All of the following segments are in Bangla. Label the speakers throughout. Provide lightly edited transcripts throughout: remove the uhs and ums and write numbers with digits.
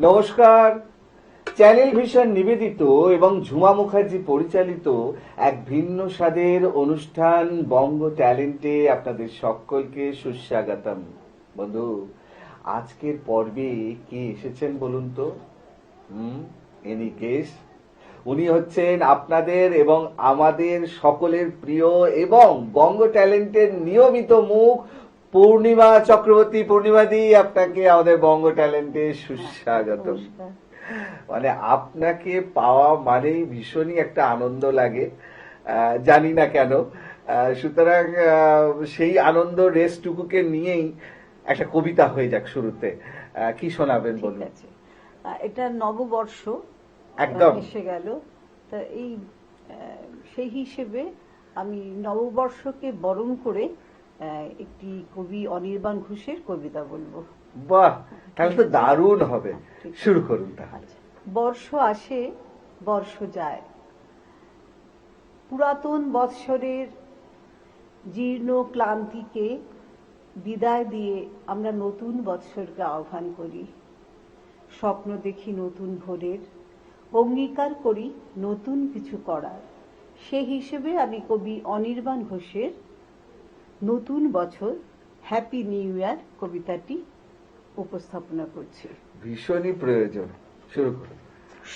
Speaker 1: নমস্কার। চ্যানেল ভিশন নিবেদিত এবং ঝুমা মুখার্জি পরিচালিত এক ভিন্ন স্বাদের অনুষ্ঠান বঙ্গ ট্যালেন্টে আপনাদের সকলকে সুস্বাগতম। বন্ধু, আজকের পর্বে কে এসেছেন বলুন তো? Any guess? উনি হচ্ছেন আপনাদের এবং আমাদের সকলের প্রিয় এবং বঙ্গ ট্যালেন্টের নিয়মিত মুখ পূর্ণিমা চক্রবর্তী। পূর্ণিমাদি, আপনাকে আমাদের বঙ্গ ট্যালেন্টে সুস্বাগত। মানে আপনাকে পাওয়া মানেই ভীষণই একটা আনন্দ লাগে, জানি না কেন। সুতরাং সেই আনন্দ রেসটুকুকে নিয়েই একটা কবিতা হয়ে যাক শুরুতে। কি শোনাবেন বলুন?
Speaker 2: এটা নববর্ষ
Speaker 1: একদম
Speaker 2: এসে গেল, তা এই সেই হিসেবে আমি নববর্ষকে বরণ করে একটি কবি অনির্বাণ ঘোষের কবিতা বলবো।
Speaker 1: বাহ, তাহলে তো দারুণ হবে। শুরু করুন তাহলে।
Speaker 2: বর্ষ আসে, বর্ষ যায়, পুরাতন বৎসরের জীর্ণ ক্লান্তিকে বিদায় দিয়ে আমরা নতুন বৎসরকে আহ্বান করি। স্বপ্ন দেখি নতুন ভোরের, অঙ্গীকার করি নতুন কিছু করার। সেই হিসেবে আমি কবি অনির্বাণ ঘোষের নতুন বছর হ্যাপি নিউ ইয়ার কবিতাটি উপস্থাপনা করছি।
Speaker 1: ভীষণই প্রয়োজন, শুরু করুন।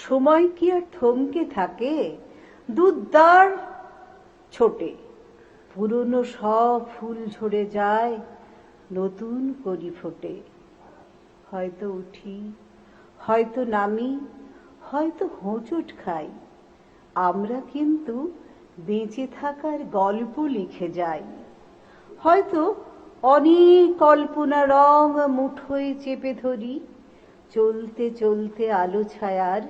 Speaker 2: সময় কি আর থমকে থাকে, দুদ্দার ছোটে, পুরনো সব ফুল ঝরে যায়, নতুন করি ফোটে। হয়তো উঠি, হয়তো নামি, হয়তো হোঁচট খাই, আমরা কিন্তু বেঁচে থাকার গল্প লিখে যাই। হয়তো অনেক কল্পনা রং মুঠোয় চেপে ধরি, চলতে চলতে আলো ছায়ার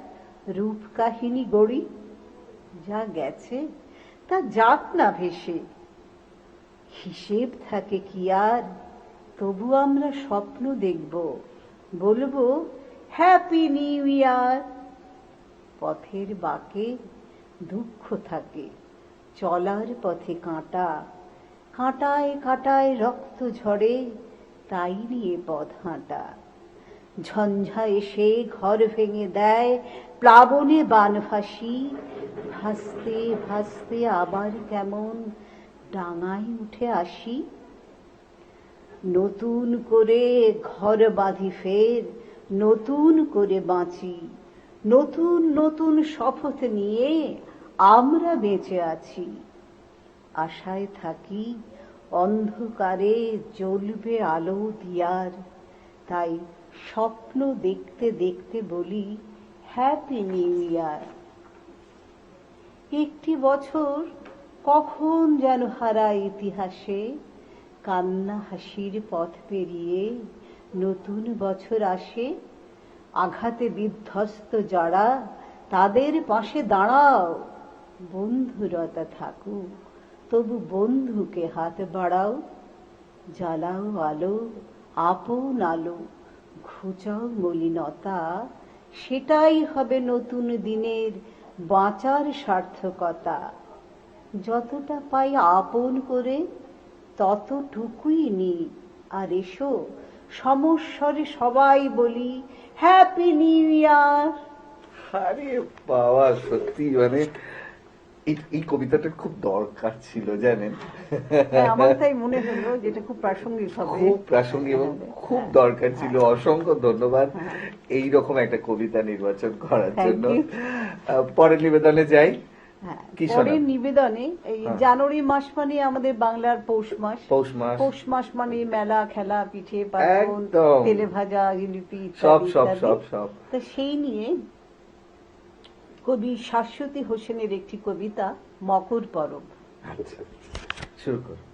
Speaker 2: রূপ কাহিনী গড়ি। যা গেছে তা যাক না ভেসে, হিসেব থাকে কি আর, তবু আমরা স্বপ্ন দেখব, বলবো হ্যাপি নিউ ইয়ার। পথের বাঁকে দুঃখ থাকে, চলার পথে কাঁটা, কাঁটায় কাঁটায় রক্ত ঝরে, তাই নিয়ে পথ হাঁটা। ঝঞ্ঝা এসে ঘর ভেঙে দেয়, প্লাবনে বানভাসি, ভাসতে ভাসতে আবার কেমন ডাঙায় উঠে আসি। নতুন করে ঘর বাঁধি ফের, নতুন করে বাঁচি, নতুন নতুন শপথ নিয়ে আমরা বেঁচে আছি। আশায় থাকি অন্ধকারে জ্বলবে আলো দিয়ার, তাই স্বপ্ন দেখতে দেখতে বলি হ্যাপি নিউ ইয়ার। একটি বছর কখন যেন হারায় ইতিহাসে, কান্না হাসির পথ পেরিয়ে নতুন বছর আসে। আঘাতে বিধ্বস্ত যারা, তাদের পাশে দাঁড়াও, বন্ধুরতা থাকুক তবু বন্ধুকে হাত বাড়াও। জ্বালাও আলো, আপন আলো, ঘুচাও মলিনতা, সেটাই হবে নতুন দিনের বাঁচার সার্থকতা। যতটা পাই আপন করে ততটুকুই নি, আর এসো সমস্বরে সবাই বলি হ্যাপি নিউ ইয়ার।
Speaker 1: আরে বাবা, সত্যি মানে এই কবিতাটা খুব দরকার ছিল, জানেন?
Speaker 2: আমার তাই মনে হলো যে এটা খুব প্রাসঙ্গিক হবে,
Speaker 1: খুব প্রাসঙ্গিক এবং খুব দরকার ছিল। অসংখ্য ধন্যবাদ এই রকম একটা কবিতা নির্বাচন করার জন্য। পরের নিবেদনে যাই।
Speaker 2: পরের নিবেদনে এই জানুয়ারি মাস মানে আমাদের বাংলার পৌষ মাস। পৌষ মাস মানে মেলা, খেলা, পিঠে পার্বণ, তেলে ভাজা, জিলিপি,
Speaker 1: সব সব সব সব।
Speaker 2: তা সেই নিয়ে কবি শাশ্বতী হোসেনের একটি কবিতা মকর পরব।
Speaker 1: আচ্ছা, শুরু করুন।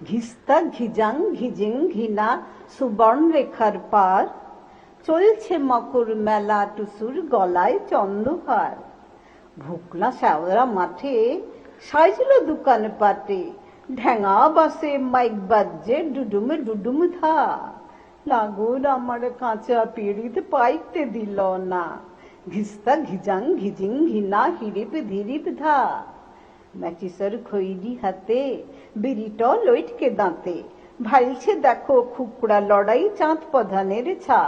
Speaker 2: ঘিস্তা ঘিজাং ঘিজিং ঘিনা সুবর্ণ রেখার পার, চলছে মকর মেলা টুসুর গলায় চন্দ্রহার। ভুকলা শ্যাওড়া মাঠে সাইছিল দোকান পাটে, ঢেঙা বাসে মাইক বাজছে ডুডুমে ডুডুম থা। লাগুন আমার কাঁচা পিড়িতে পাইতে দিল না, ঘিস্তা ঘিজাং ঘিজিং ঘিনা হিরিপ ধীরিপ ধা। ম্যাচিসের খৈরি হাতে, বিড়িট লইটকে দাঁতে, ভাইলছে দেখো খুকড়া লড়াই চাঁদ প্রধানের ছা।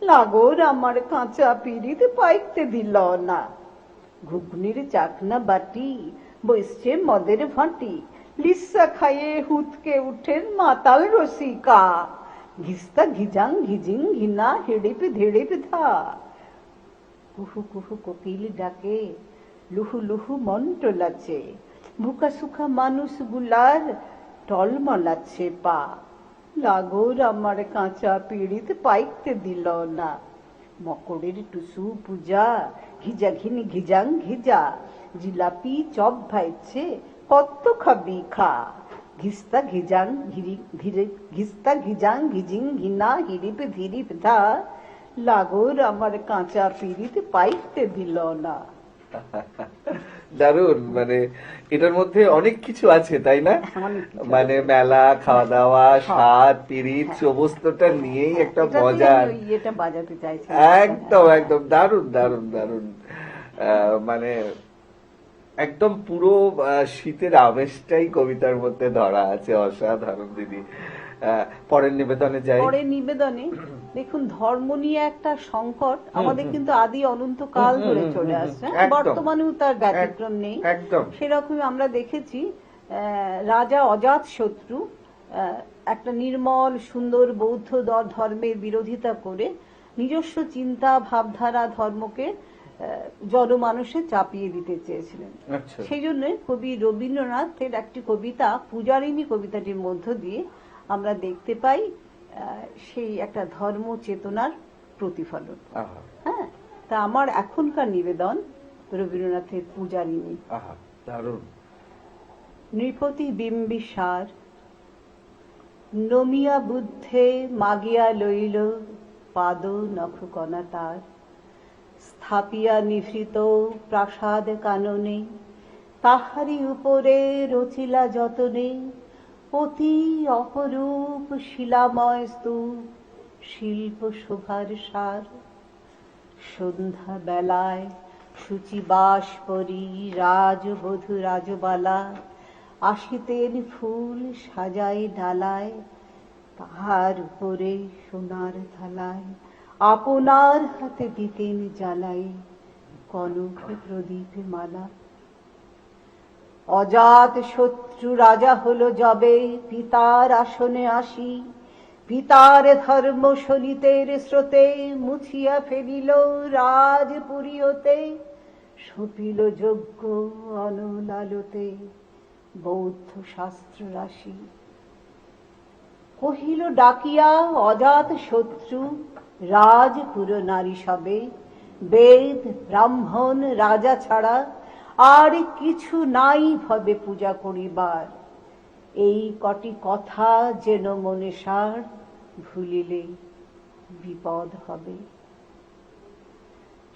Speaker 2: লাগোর আমার কাঁচা পিরিত পাইতে দিল না। ঘুগনির চাকনা বাটি, বসছে মদের ভাঁটি, লিসা খাইয়ে হুতকে উঠেন মাতাল রসিকা। ঘিস্তা ঘিজাং ঘিজিং ঘিনা হিড়িপ ধিড়িপ ধা। কুহু কুহু কোকিল ডাকে, লুহু লুহু মন টোলাচ্ছে, ভুকা সুখা মানুষ গুলার টলমলাচ্ছে পা। লাগোর আমার কাঁচা পিড়িত পাইতে দিল না। মকরের টুসু পূজা, ঘিজা ঘিন ঘিজাং ঘিজা, জিলাপি চপ ভাইছে, কত খাবি খা। ঘিস্তা ঘিজাং ঘিস্তা ঘিজাং ঘিজিং ঘিনা হিরিপ ধিরিপ ধা। লাগোর আমার কাঁচা পিড়িত পাইতে দিল না।
Speaker 1: দারুণ, মানে এটার মধ্যে অনেক কিছু আছে, তাই না? মানে মেলা, খাওয়া দাওয়া, স্বাদ, পিরিত, সমস্তটা নিয়েই একটা মজার,
Speaker 2: এটা বাজাতে চাইছি।
Speaker 1: একদম একদম দারুণ দারুণ দারুণ। মানে একদম পুরো শীতের আবেশটাই কবিতার মধ্যে ধরা আছে। অসাধারণ দিদি। পরের নিবেদনে যাই।
Speaker 2: পরের নিবেদনে দেখুন, ধর্ম নিয়ে একটা সংকট আমাদের কিন্তু আদি অনন্ত কাল ধরে চলে আসছে, বর্তমানেও তার ব্যতিক্রম নেই। সেরকম আমরা দেখেছি রাজা অজাতশত্রু একটা নির্মল সুন্দর বৌদ্ধ ধর্মের বিরোধিতা করে নিজস্ব চিন্তা ভাবধারা ধর্মকে জনমানুষে চাপিয়ে দিতে চেয়েছিলেন। সেই জন্য কবি রবীন্দ্রনাথের একটি কবিতা, পূজারিণী কবিতাটির মধ্য দিয়ে আমরা দেখতে পাই সেই একটা ধর্ম চেতনার প্রতিফলন। হ্যাঁ, তা আমার এখনকার নিবেদন রবীন্দ্রনাথের পূজারিণী। নৃপতি বিম্বিসার নমিয়া বুদ্ধে মাগিয়া লইল পাদ নখকণা তার। স্থাপিয়া নিভৃত প্রাসাদ কাননে, তাহারি উপরে রচিলা যতনে অতি অপরূপ শিলাময় স্তূপ, শিল্প শোভার সার। সন্ধ্যা বেলায় শুচিবাস পরি রাজবধূ রাজবালা, আসিতেন ফুল সাজাই ডালায়, তাহার উপরে সোনার থালায় আপনার হাতে দিতেন জ্বালাই কনক প্রদীপ মালা। অজাত শত্রু রাজা হলো যবে পিতার আসনে আসি, পিতার ধর্ম শোণিতের স্রোতে মুছিয়া ফেলিল রাজপুরী হতে। সপিল যজ্ঞ অনলালতে বৌদ্ধ শাস্ত্র রাশি। কহিল ডাকিয়া অজাত শত্রু রাজপুর নারী সবে, বেদ ব্রাহ্মণ রাজা ছাড়া আর কিছু নাই ভবে পূজা করিবার। এই কটি কথা যেন মনে সার, ভুলিলে বিপদ হবে।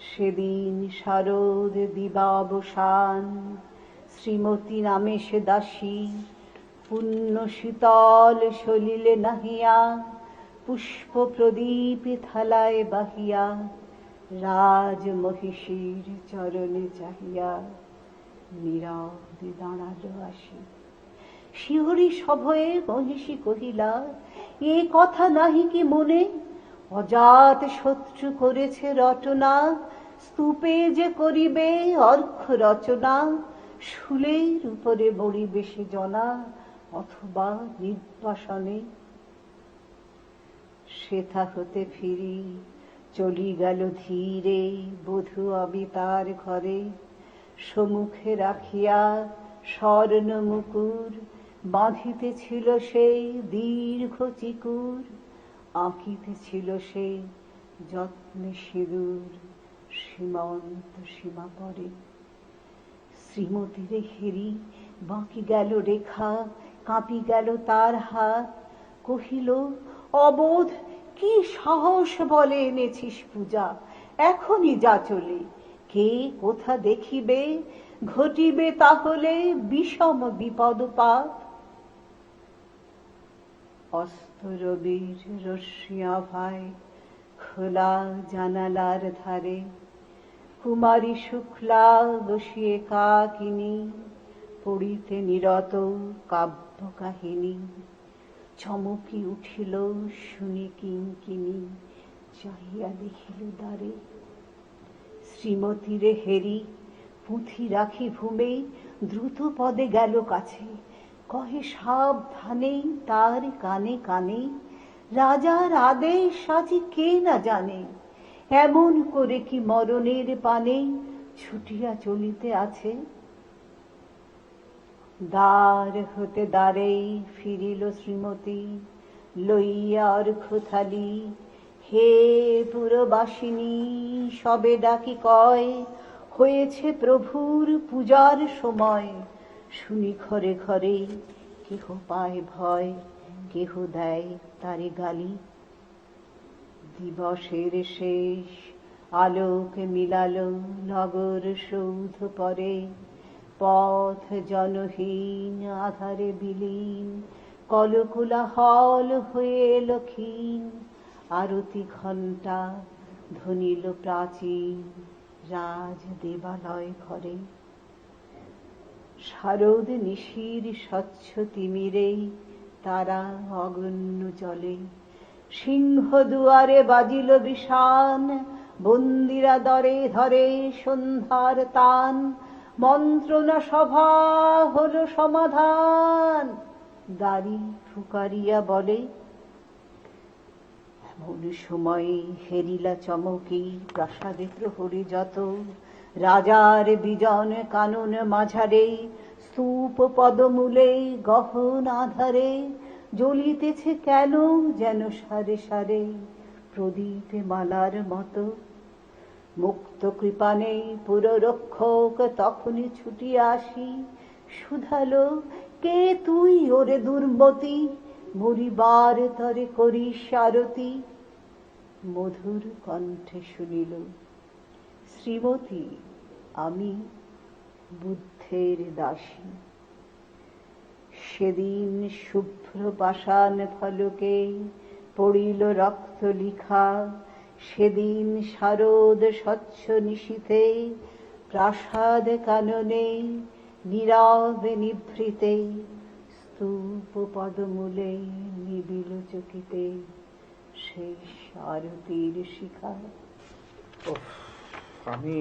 Speaker 2: সেদিন শারদ দিবাবসান, শ্রীমতী নামে সে দাসী, পুণ্য শীতল সলিলে নাহিয়া, পুষ্প প্রদীপ থালায় বাহিয়া, রাজ মহিষীর চরণে চাহিয়া নীরবে দাঁড়ালো আসি। শিহরি সভয়ে মহিষী কহিলা, এ কথা নাহি কি মনে? অজাত শত্রু করেছে রটনা, স্তূপে যে করিবে অর্ঘ্য রচনা, শুলের উপরে মরিবে সে জনা, অথবা নির্বাসনে। সেথা হতে ফিরি চলি গেল ধীরে বধূ অবিতার ঘরে। সম্মুখে রাখিয়া স্বর্ণ মুকুর, বাঁধিতেছিল সেই দীর্ঘ চিকুর, আঁকিতেছিল সে যত্নে সিঁদুর সীমন্ত সীমা পরে। শ্রীমতীরে হেরি বাঁকি গেল রেখা, কাঁপি গেল তার হাত। কহিল, অবোধ, কি সাহস বলে এনেছিস পূজা? এখনই যা চলে, কে কোথা দেখিবে, ঘটিবে তাহলে বিষম বিপদপাত। অস্ত রবির রশ্মি আভায় খোলা জানালার ধারে, কুমারী শুক্লা বসিয়ে কাকিনী, পড়িতে নিরত কাব্য কাহিনী। চমকি উঠিল শুনি কিঙ্কিনী, চাহিয়া দেখিল দ্বারে, শ্রীমতীরে হেরি পুঁথি রাখি ভূমে, দ্রুত পদে গেল কাছে, কহে সাবধানে তার কানে কানে, রাজার আদেশ আজি কে না জানে, এমন করে কি মরণের পানে ছুটিয়া চলিতে আছে। দ্বার হতে দ্বারেই ফিরিল শ্রীমতী, লইয়া অর্ঘ্যথালি, হে পুরবাসিনী সবে ডাকি কয়, হয়েছে প্রভুর পূজার সময়, শুনি ঘরে ঘরে কেহ পায় ভয়, কেহ দেয় তারে গালি। দিবসের শেষ আলোক মিলালো নগর সৌধ পরে, পথ জনহীন আধারে বিলীন, কলকোলাহল হয়ে এলো ক্ষীণ, আরতি ঘণ্টা ধ্বনিল প্রাচীন রাজ দেবালয় ঘরে। শারদ নিশির স্বচ্ছ তিমিরে তারা অগণ্য চলে, সিংহ দুয়ারে বাজিল বিষান, বন্দিরা দরে ধরে সন্ধ্যার তান, মন্ত্রণা সভা হলো সমাধান, দাড়ি ফুকারিয়া বলে। এমন সময়ে হেরিলা চমকি প্রাসাদে প্রহরী যত, রাজার বিজন কানন মাঝারে, স্তূপ পদমূলে গহন আধারে, জ্বলিতেছে কেন যেন সারে সারে প্রদীপে মালার মতো। মুক্ত কৃপানে পুররক্ষক তখনই ছুটিয়া আসি, শুধালো কে তুই ওরে দুর্মতি, মরিবার তরে করিস আরতি। মধুর কণ্ঠে শুনিল, শ্রীমতী আমি বুদ্ধের দাসী। সেদিন শুভ্র পাষাণ ফলকে পড়িল রক্ত লিখা, সেদিন শারদ স্বচ্ছ নিশীথে প্রাসাদ কাননে নীরবে নিভৃতে, স্তূপ পদমূলে নিবিল চকিতে শেষ আরতির শিখা।
Speaker 1: উফ, আমি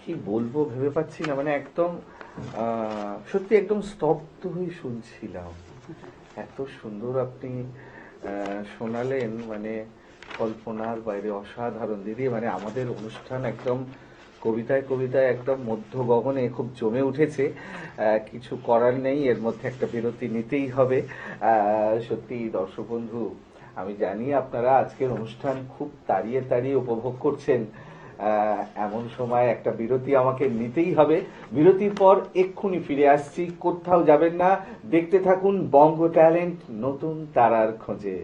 Speaker 1: কি বলবো ভেবে পাচ্ছি না, মানে একদম সত্যি একদম স্তব্ধ হয়ে শুনছিলাম। এত সুন্দর আপনি শোনালেন, মানে কল্পনার বাইরে অসাধারণ দিদি। মানে আমাদের অনুষ্ঠান একদম কবিতায় কবিতায় একদম মধ্য গগনে খুব জমে উঠেছে। কিছু করার নেই, এর মধ্যে একটা বিরতি নিতেই হবে। সত্যি দর্শক বন্ধু, আমি জানি আপনারা আজকের অনুষ্ঠান খুব তাড়িয়ে তাড়িয়ে উপভোগ করছেন। এমন সময় একটা বিরতি আমাকে নিতেই হবে। বিরতির পর এক্ষুনি ফিরে আসছি, কোথাও যাবেন না, দেখতে থাকুন বঙ্গ ট্যালেন্ট নতুন তারার খোঁজে।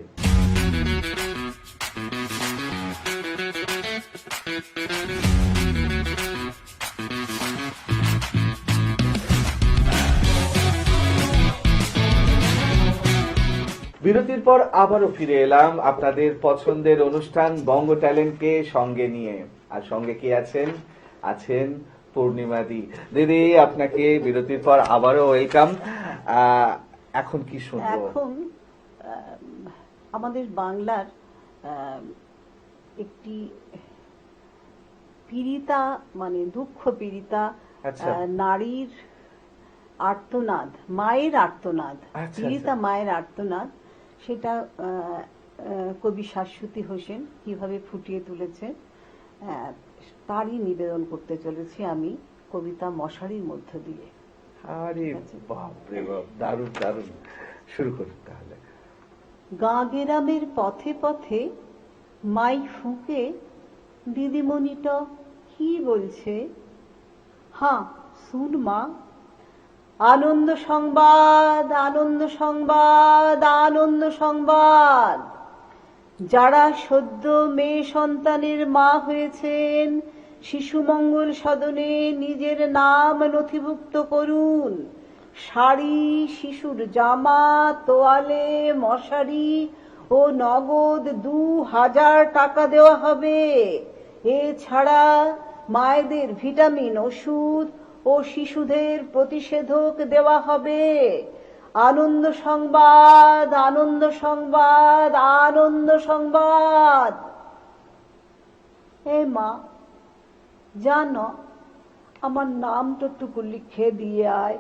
Speaker 1: বিরতির পর আবারও ফিরে এলাম আপনাদের পছন্দের অনুষ্ঠান বঙ্গ ট্যালেন্টকে সঙ্গে নিয়ে। আর সঙ্গে কে আছেন? আছেন পূর্ণিমা দি। দিদি আপনাকে বিরতির পর আবারও ওয়েলকাম। এখন কি শুনবো?
Speaker 2: এখন আমাদের বাংলার একটি পীড়িতা, মানে দুঃখ পীড়িতা নারীর আর্তনাদ, মায়ের আর্তনাদ, পীড়িতা মায়ের আর্তনাদ, সেটা কবি শাশ্বতী হোসেন কিভাবে ফুটিয়ে তুলেছে তারই নিবেদন করতে চলেছি আমি কবিতা মশারির মধ্য দিয়ে।
Speaker 1: আরে বাপ রে বাপ, দারুণ দারুণ, শুরু করুন তাহলে।
Speaker 2: গাঁ গেরামের পথে পথে মাই ফুঁকে দিদিমণিটা কি বলছে, হ্যাঁ শুন মা, আনন্দ সংবাদ, আনন্দ সংবাদ, আনন্দ সংবাদ। যারা সদ্য মেয়ে সন্তানের মা হয়েছেন, শিশু মঙ্গল সদনে নিজের নাম নথিভুক্ত করুন। শাড়ি, শিশুর জামা, তোয়ালে, মশারি ও নগদ 2000 টাকা দেওয়া হবে। এছাড়া মায়েদের ভিটামিন ওষুধ ও শিশুদের প্রতিষেধক দেওয়া হবে। আনন্দ সংবাদ, আনন্দ সংবাদ, আনন্দ সংবাদ। এ মা, জানো আমার নামটুকু লিখে দিয়ে আয়।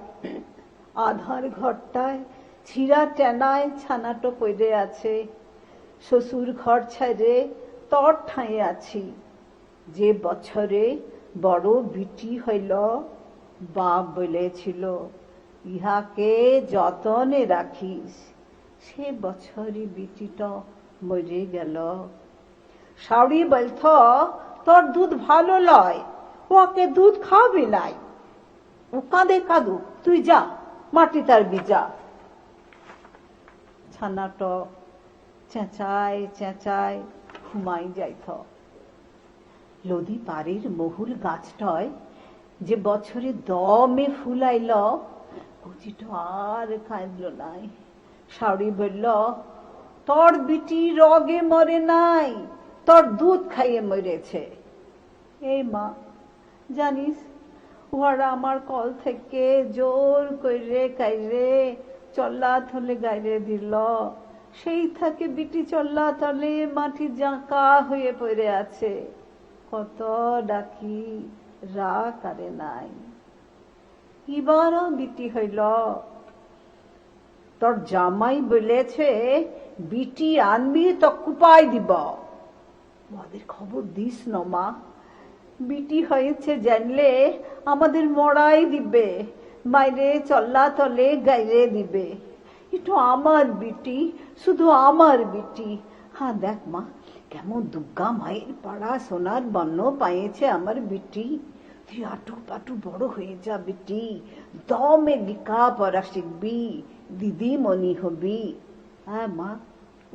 Speaker 2: আধার ঘরটায় ছিঁড়া টেনায় ছানাটো পড়ে আছে। শ্বশুর ঘর ছেড়ে তর ঠাঁয়ে আছি। যে বছরে বড় বিটি হইল, বাপ বলেছিল ইহাকে যতনে রাখিস। সে বছরই বিটিটা মরে গেল। শাওড়ি বলত তোর দুধ ভালো লয়, ওকে দুধ খাওয়াবি নাই। ও কাঁদে কাঁদুক, তুই যা মাটি তার বিজা। ছানাটা চেঁচায় চেঁচায় ঘুমাই যাইত। লদি পাড়ের মহুল গাছটায় যে বছরে দমে ফুলাইল, কচিটা আর কাঁদল নাই। শাওড়ি বলল তোর বিটি রগে মরে নাই, তোর দুধ খাইয়ে মরেছে। এই মা, জানিস ওরা আমার কল থেকে জোর করে কাইরে চল্লা থলে গাইরে দিল। সেই থাকে বিটি চল্লা তলে মাটি জাঁকা হয়ে পড়ে আছে। কত ডাকি, রা কারে নাই। এবারও বিটি হইল। তোর জামাই বলেছে বিটি আনবি তো কুপাই দিব। ওদের খবর দিস না মা, বিটি হয়েছে জানলে আমাদের মরাই দিবে, মাইরে চল্লা তলে গাইরে দিবে। একটু আমার বিটি, শুধু আমার বিটি। হ্যাঁ দেখ মা, কেমন দুর্গা মায়ের পাড়া সোনার বন্য পাইছে আমার বিটি। তুই আটু পাটু বড় হয়ে যা বিটি, দমে লিখা পড়া শিখবি, দিদিমণি হবি। হ্যাঁ মা,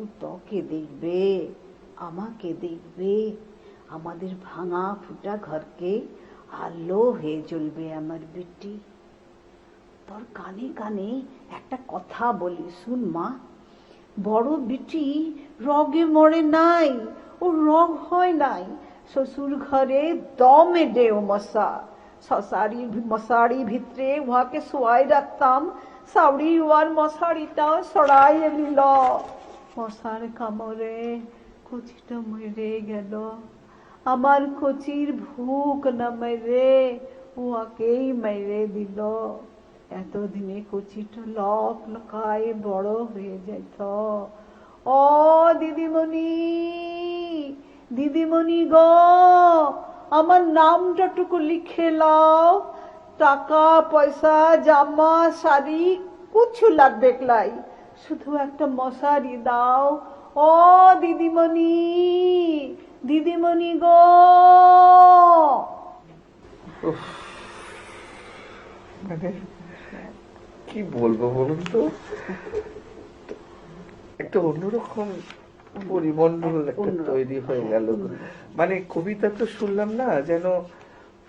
Speaker 2: ও তোকে দেখবে, আমাকে দেখবে, আমাদের ভাঙা ফুটা ঘরকে আলো হয়ে জ্বলবে আমার বিটি। তোর কানে কানে একটা কথা বলি, শুন মা। বড় বিটি রগে মরে নাই, ও রগ হয় নাই। শ্বশুর ঘরে দমে দেও মশা। মশারি ভিতরে উহাকে শোয়াই রাখতাম। সাউরি উয়ার মশারিটা সরাই নিল। মশার কামড়ে কচিটা মরে গেল। আমার কচির ভুক না মেরে উহাকেই মেরে দিল। এতদিনে কচিটা লক লকায় বড় হয়ে যাইত। ও দিদিমণি, দিদিমণি গো, আমার নামটাটুকু লিখে লাও। টাকা পয়সা জামা শাড়ি কিছু লাগবে লাই, শুধু একটা মশারি দাও। ও দিদিমণি, দিদিমণি গো।
Speaker 1: মানে কি বলবো বলুন তো, একটা অন্যরকম পরিমণ্ডল একটা তৈরি হয়ে গেল। মানে কবিতা তো শুনলাম না, যেন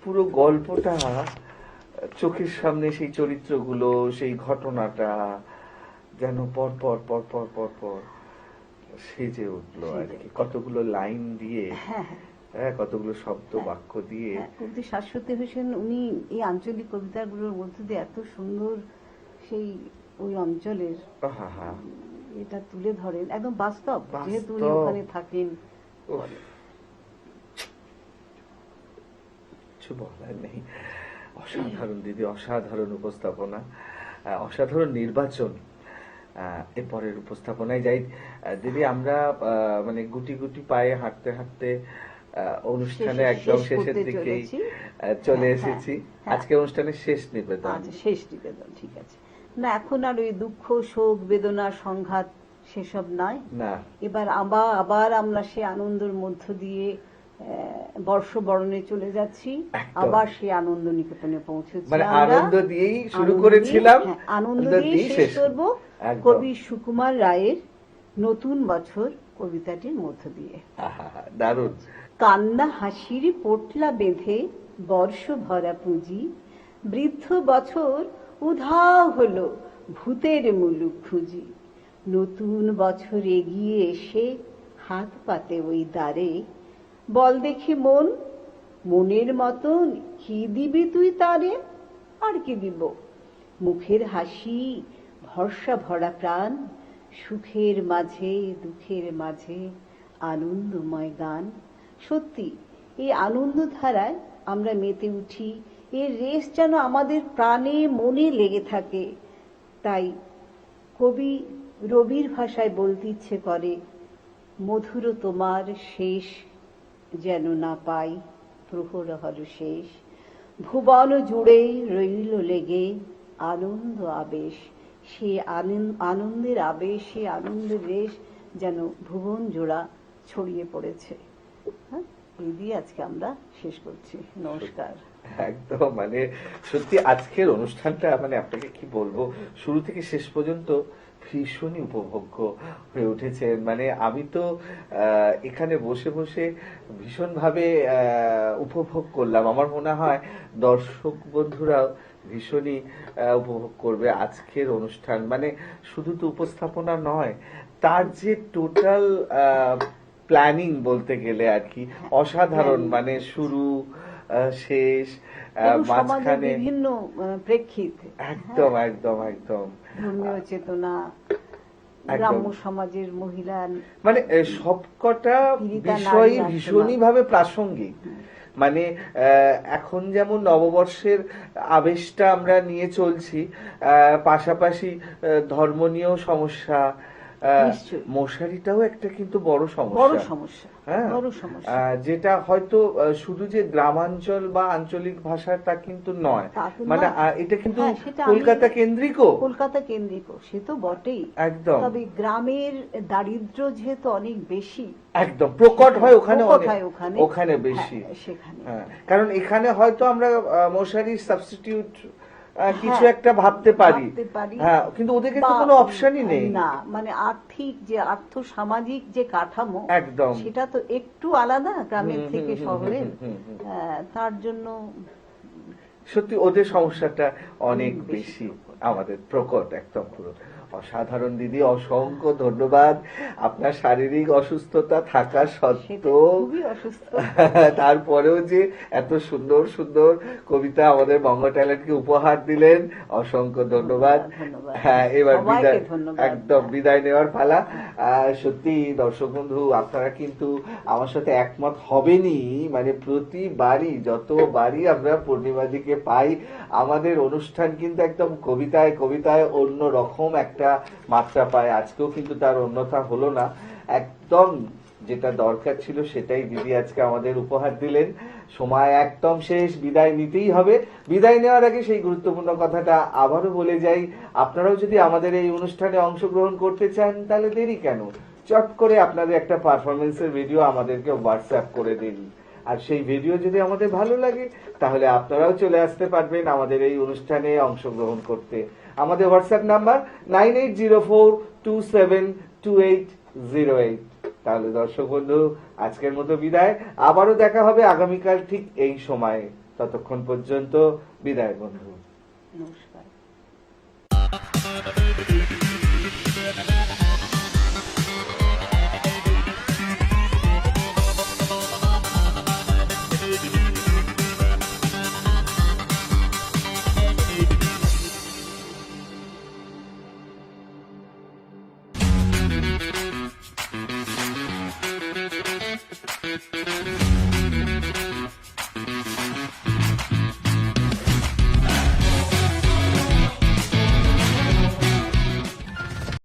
Speaker 1: পুরো গল্পটা চোখের সামনে, সেই চরিত্রগুলো, সেই ঘটনাটা যেন পরপর পরপর পরপর সেজে উঠলো আর কি, কতগুলো লাইন দিয়ে, হ্যাঁ কতগুলো শব্দ বাক্য দিয়ে।
Speaker 2: কবি শাশ্বতী হোসেন, উনি এই আঞ্চলিক কবিতাগুলোর মধ্যে দিয়ে এত সুন্দর সেই ওই অঞ্চলের এটা তুলে ধরেন, একদম বাস্তব, যেহেতু উনি ওখানে থাকেন।
Speaker 1: কিছু বলার নেই। অসাধারণ দিদি, অসাধারণ উপস্থাপনা, অসাধারণ নির্বাচন। এরপরের উপস্থাপনায় যাই দিদি। আমরা মানে গুটি গুটি পায়ে হাঁটতে হাঁটতে অনুষ্ঠানে একদম শেষের দিকেই চলে এসেছি। আজকে অনুষ্ঠানের শেষ নিবেদন।
Speaker 2: শেষ নিবেদন, ঠিক আছে। না, এখন আর ওই দুঃখ শোক বেদনা সংঘাত সেসব নয়।
Speaker 1: না,
Speaker 2: এবার আবার আমরা সে আনন্দের মধ্য দিয়ে বর্ষবরণে চলে যাচ্ছি। আবার সেই আনন্দ নিকেতনে পৌঁছেছি।
Speaker 1: মানে আনন্দ দিয়েই শুরু করেছিলাম,
Speaker 2: আনন্দ দিয়ে শেষ করব কবি সুকুমার রায়ের নতুন বছর কবিতাটির মধ্য দিয়ে।
Speaker 1: দারুণ।
Speaker 2: কান্না হাসির পোটলা বেঁধে বর্ষ ভরা পুঁজি, বৃদ্ধ বছর উধাও হলো ভূতের মুলুক খুঁজি। নতুন বছর এগিয়ে এসে হাত পাতে ওই দ্বারে, বল দেখি মন, মনের মতন কি দিবি তুই তারে? আর কি দিব? মুখের হাসি, ভরসা ভরা প্রাণ, সুখের মাঝে দুঃখের মাঝে আনন্দময় গান। সত্যি এই আনন্দধারায় আমরা মেতে উঠি। এর রেশ যেন আমাদের প্রাণে মনে লেগে থাকে। তাই কবি রবির ভাষায় বলতে ইচ্ছে করে, মধুর তোমার শেষ যেন না পাই, প্রহর হল শেষ, ভুবন জুড়ে রইল লেগে আনন্দ আবেশ। সে আনন্দের আবেশ, সে আনন্দের রেশ যেন ভুবন জোড়া ছড়িয়ে পড়েছে। হ্যাঁ, এই দিয়ে আজকে আমরা শেষ করছি। নমস্কার।
Speaker 1: একদম, মানে সত্যি আজকের অনুষ্ঠানটা মানে আপনাকে কি বলবো, শুরু থেকে শেষ পর্যন্ত ভীষণই উপভোগ্য হয়ে উঠেছে। মানে আমি তো এখানে বসে বসে ভীষণভাবে উপভোগ করলাম। আমার মনে হয় দর্শক বন্ধুরাও ভীষণই উপভোগ করবে আজকের অনুষ্ঠান। মানে শুধু তো উপস্থাপনা নয়, তার যে টোটাল প্ল্যানিং বলতে গেলে আর কি অসাধারণ। মানে শুরু শেষ
Speaker 2: এবং সমাজের
Speaker 1: মাঝখানে
Speaker 2: বিভিন্ন প্রেক্ষিত,
Speaker 1: একদম একদম একদম
Speaker 2: ধর্মীয় চেতনা,
Speaker 1: একদম।
Speaker 2: গ্রাম্য সমাজের মহিলা,
Speaker 1: মানে সবকটা
Speaker 2: পীড়িতা
Speaker 1: বিষয়ই
Speaker 2: নারী
Speaker 1: ভীষণই ভাবে প্রাসঙ্গিক। মানে এখন যেমন নববর্ষের আবেশটা আমরা নিয়ে চলছি, পাশাপাশি ধর্ম নিয়েও সমস্যা,
Speaker 2: নিশ্চয়ই।
Speaker 1: মশারিটাও একটা কিন্তু বড়
Speaker 2: বড়
Speaker 1: সমস্যা।
Speaker 2: সমস্যা,
Speaker 1: হ্যাঁ,
Speaker 2: বড় সমস্যা।
Speaker 1: যেটা হয়তো শুধু যে গ্রামাঞ্চল বা আঞ্চলিক ভাষা তা কিন্তু নয়।
Speaker 2: তা তো
Speaker 1: মানে
Speaker 2: নয়।
Speaker 1: এটা কিন্তু
Speaker 2: হ্যাঁ, সেটা আমি-
Speaker 1: কলকাতা কেন্দ্রিকও।
Speaker 2: কলকাতা কেন্দ্রিক, সে তো বটেই।
Speaker 1: একদম
Speaker 2: তবে গ্রামের দারিদ্র্য যেহেতু অনেক বেশি,
Speaker 1: একদম প্রকট হয় ওখানে,
Speaker 2: প্রকট
Speaker 1: অনেক
Speaker 2: হয় ওখানে।
Speaker 1: ওখানে বেশি।
Speaker 2: হ্যাঁ, সেখানে।
Speaker 1: হ্যাঁ, কারণ এখানে হয়তো আমরা মশারি সাবস্টিটিউট কিছু
Speaker 2: হ্যাঁ,
Speaker 1: একটা ভাবতে পারি।
Speaker 2: ভাবতে পারি।
Speaker 1: হ্যাঁ, কিন্তু ওদের কাছে
Speaker 2: বা-
Speaker 1: কোনো অপশনই নেই।
Speaker 2: না, মানে আর্থিক যে আর্থ সামাজিক যে কাঠামো,
Speaker 1: একদম।
Speaker 2: সেটা তো একটু আলাদা গ্রামের
Speaker 1: হুম,
Speaker 2: থেকে
Speaker 1: হুম, হুম,
Speaker 2: শহরের।
Speaker 1: হুম, হুম, হুম।
Speaker 2: তার জন্য
Speaker 1: সত্যি ওদের সমস্যাটা অনেক
Speaker 2: অনেক বেশি
Speaker 1: বেশি, আমাদের প্রকট একদম পুরো। অসাধারণ দিদি, অসংখ্য ধন্যবাদ। আপনার শারীরিক অসুস্থতা থাকা
Speaker 2: সেটা
Speaker 1: সত্ত্বেও
Speaker 2: খুবই অসুস্থ।
Speaker 1: তারপরেও যে এত সুন্দর সুন্দর কবিতা আমাদের বঙ্গ ট্যালেন্টকে উপহার দিলেন, অসংখ্য ধন্যবাদ।
Speaker 2: ধন্যবাদ।
Speaker 1: হ্যাঁ, এবার
Speaker 2: সবাইকে
Speaker 1: বিদায়,
Speaker 2: ধন্যবাদ।
Speaker 1: একদম বিদায় নেওয়ার পালা। সত্যি দর্শক বন্ধু, আপনারা কিন্তু আমার সাথে একমত হবেনই। মানে প্রতিবারই যতবারই আমরা পূর্ণিমাদিকে পাই, আমাদের অনুষ্ঠান কিন্তু একদম কবিতায় কবিতায় অন্য রকম একটা মাত্রা পায়। আজকেও কিন্তু তার অন্যথা হলো না। একদম যেটা দরকার ছিল সেটাই দিদি আজকে আমাদের উপহার দিলেন। সময় একদম শেষ, বিদায় নিতেই হবে। বিদায় নেওয়ার আগে সেই গুরুত্বপূর্ণ কথাটা আবারও বলে যাই, আপনারাও যদি আমাদের এই অনুষ্ঠানে অংশগ্রহণ করতে চান তাহলে দেরি কেন, চট করে আপনাদের একটা পারফরমেন্সের ভিডিও আমাদেরকে হোয়াটসঅ্যাপ করে দিন। আর সেই ভিডিও যদি আমাদের ভালো লাগে তাহলে আপনারাও চলে আসতে পারবেন আমাদের এই অনুষ্ঠানে অংশগ্রহণ করতে। আমাদের হোয়াটসঅ্যাপ নাম্বার 9804272808। তাহলে দর্শক বন্ধু, আজকের মতো বিদায়। আবারও দেখা হবে আগামীকাল ঠিক এই সময়ে। ততক্ষণ পর্যন্ত বিদায় বন্ধু।
Speaker 2: নমস্কার।
Speaker 3: Thank you.